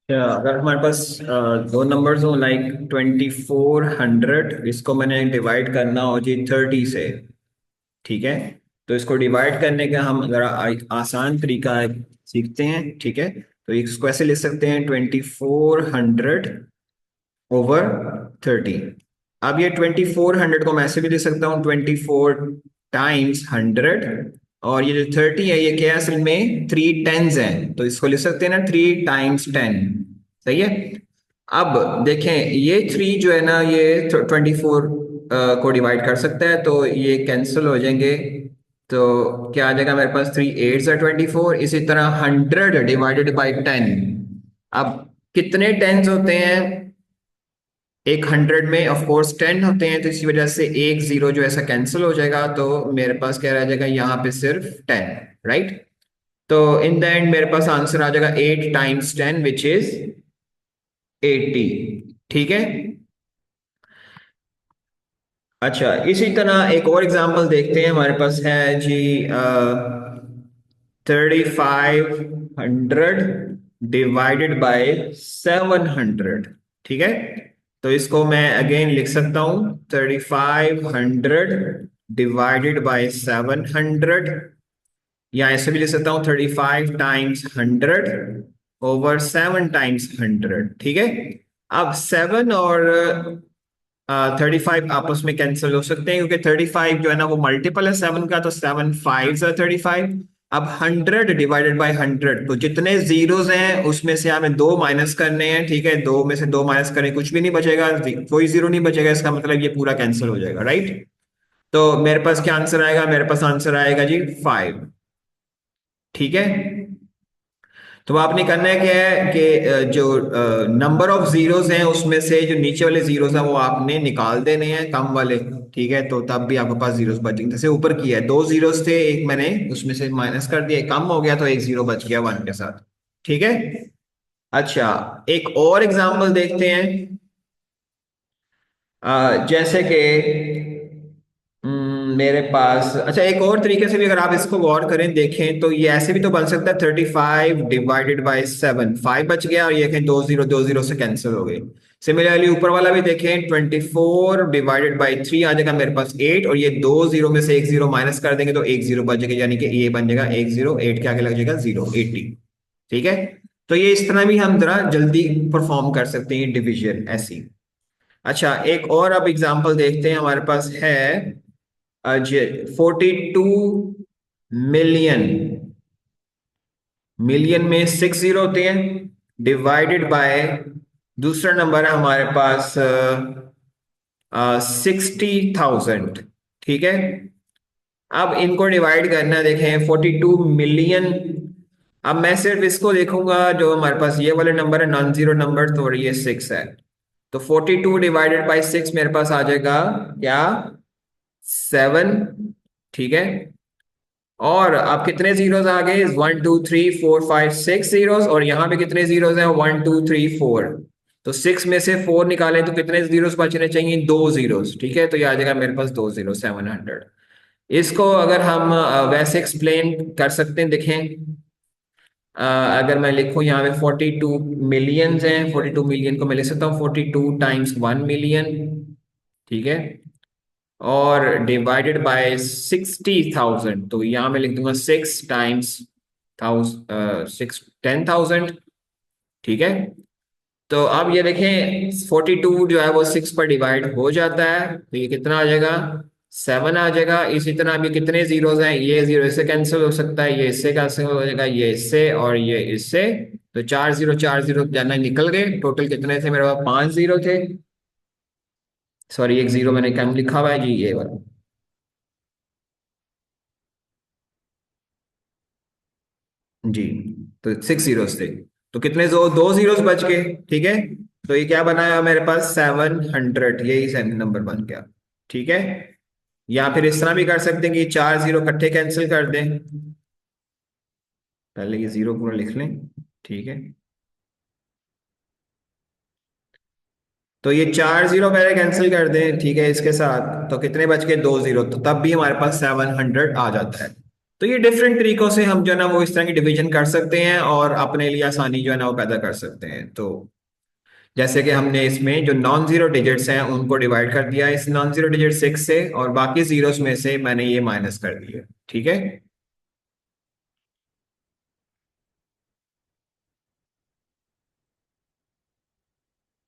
अगर हमारे पास दो नंबर्स हो लाइक 2400, इसको मैंने डिवाइड करना हो जी 30 से। ठीक है। तो इसको डिवाइड करने का हम जरा आसान तरीका सीखते हैं। ठीक है। तो इसको ऐसे लिख सकते हैं 2400 ओवर 30। अब ये 2400 को मैं ऐसे भी लिख सकता हूँ 24 टाइम्स 100। और ये जो 30 है ये क्या है, असल में 3 टेंस हैं, तो इसको लिख सकते हैं ना 3 टाइम्स 10। सही है। अब देखें ये 3 जो है ना ये 24 को डिवाइड कर सकता है, तो ये कैंसिल हो जाएंगे। तो क्या आ जाएगा मेरे पास, 3 8 24। इसी तरह 100 डिवाइडेड बाई 10। अब कितने टेंस होते हैं एक 100 में? ऑफ कोर्स 10 होते हैं, तो इसी वजह से एक जीरो जो ऐसा कैंसिल हो जाएगा, तो मेरे पास क्या रह जाएगा यहाँ पे, सिर्फ 10। राइट। तो इन द एंड मेरे पास आंसर आ जाएगा 8 टाइम्स 10 विच इज 80। ठीक है। अच्छा, इसी तरह एक और एग्जांपल देखते हैं। हमारे पास है जी 3500 डिवाइडेड बाय 700। ठीक है। तो इसको मैं अगेन लिख सकता हूं 3500 डिवाइडेड बाय 700, या ऐसे भी लिख सकता हूँ 35 टाइम्स 100 ओवर 7 टाइम्स 100। ठीक है। अब 7 और 35 आपस में कैंसिल हो सकते हैं, क्योंकि 35 जो है ना वो मल्टीपल है 7 का, तो 7 5 35। अब 100 डिवाइडेड बाय 100, तो जितने जीरोस हैं उसमें से हमें दो माइनस करने हैं। ठीक है। दो में से दो माइनस करें, कुछ भी नहीं बचेगा, कोई जीरो नहीं बचेगा, इसका मतलब ये पूरा कैंसिल हो जाएगा। राइट। तो मेरे पास क्या आंसर आएगा? मेरे पास आंसर आएगा जी 5। ठीक है। तो आपने करना है क्या है कि जो नंबर ऑफ जीरोस हैं उसमें से जो नीचे वाले जीरोस हैं वो आपने निकाल देने हैं, कम वाले। ठीक है। तो तब भी आपके पास जीरोस बचेंगे। जैसे ऊपर किया है, दो जीरोस थे, एक मैंने उसमें से माइनस कर दिया, एक कम हो गया, तो एक जीरो बच गया 1 के साथ। ठीक है। अच्छा, एक और एग्जांपल देखते हैं। जैसे कि मेरे पास, अच्छा एक और तरीके से भी अगर आप इसको गौर करें देखें, तो ये ऐसे भी तो बन सकता है 35 डिवाइडेड बाय 7। 5 बच गया, और ये देखें दो जीरो से कैंसिल हो गए। सिमिलरली ऊपर वाला भी देखें, 24 डिवाइडेड बाय 3 आ जाएगा मेरे पास 8, और ये दो जीरो में से एक जीरो माइनस कर देंगे तो एक जीरो बचेगा, यानी कि ये बन जाएगा एक जीरो, 8 के आगे लग जाएगा जीरो, 80। ठीक है। तो ये इस तरह भी हम जरा जल्दी परफॉर्म कर सकते हैं डिवीजन ऐसी। अच्छा, एक और अब एग्जांपल देखते हैं। हमारे पास है 42 मिलियन। मिलियन में 6 जीरो होते हैं, डिवाइडेड बाय दूसरा नंबर है हमारे पास 60,000। ठीक है। अब इनको डिवाइड करना है, देखें 42 मिलियन। अब मैं सिर्फ इसको देखूंगा, जो हमारे पास ये वाले नंबर है नॉन जीरो नंबर, तो ये 6 है। तो 42 डिवाइडेड बाय 6 मेरे पास आ जाएगा क्या, 7। ठीक है। और अब कितने जीरोस आ गए, 1 2 3 4 5 6 जीरोस, और यहाँ पे कितने जीरोस हैं, 1 2 3 4। तो 6 में से 4 निकालें तो कितने जीरोस बचने चाहिए, दो जीरोस। ठीक है। तो ये आ जाएगा मेरे पास दो जीरो, 700। इसको अगर हम वैसे एक्सप्लेन कर सकते हैं, देखें अगर मैं लिखूं यहाँ पे 42 मिलियंस हैं, 42 मिलियन को मैं लिख सकता हूँ 42 टाइम्स 1 मिलियन। ठीक है। और डिवाइडेड बाय 60,000, तो यहां मैं लिख दूंगा 6 टाइम्स 10,000। ठीक है। तो अब ये देखें 42 जो है वो 6 पर डिवाइड हो जाता है, तो ये कितना आ जाएगा, 7 आ जाएगा। इसी तरह अभी कितने जीरोस हैं, ये जीरो इससे कैंसिल हो सकता है, ये इससे कैंसिल हो जाएगा, ये इससे और ये इससे। तो चार जीरो जाना निकल गए। टोटल कितने थे मेरे पास, 5 जीरो थे। सॉरी, एक जीरो मैंने कम लिखा हुआ है जी, ये वाला। जी। तो 6 जीरोस थे, तो कितने दो जीरोस बच गए। ठीक है। तो ये क्या बनाया मेरे पास, 700, यही सेवन नंबर बन गया। ठीक है। या फिर इस तरह भी कर सकते हैं कि चार जीरो इकट्ठे कैंसिल कर दें। पहले ये जीरो पूरा लिख लें। ठीक है। तो ये चार जीरो पहले कैंसिल कर दें, ठीक है, इसके साथ, तो कितने बच गए, दो जीरो, तो तब भी हमारे पास 700 आ जाता है। तो ये डिफरेंट तरीकों से हम जो है ना वो इस तरह की डिवीजन कर सकते हैं और अपने लिए आसानी जो है ना वो पैदा कर सकते हैं। तो जैसे कि हमने इसमें जो नॉन जीरो डिजिट्स हैं उनको डिवाइड कर दिया इस नॉन जीरो डिजिट 6 से, और बाकी जीरोस में से मैंने ये माइनस कर दिया। ठीक है।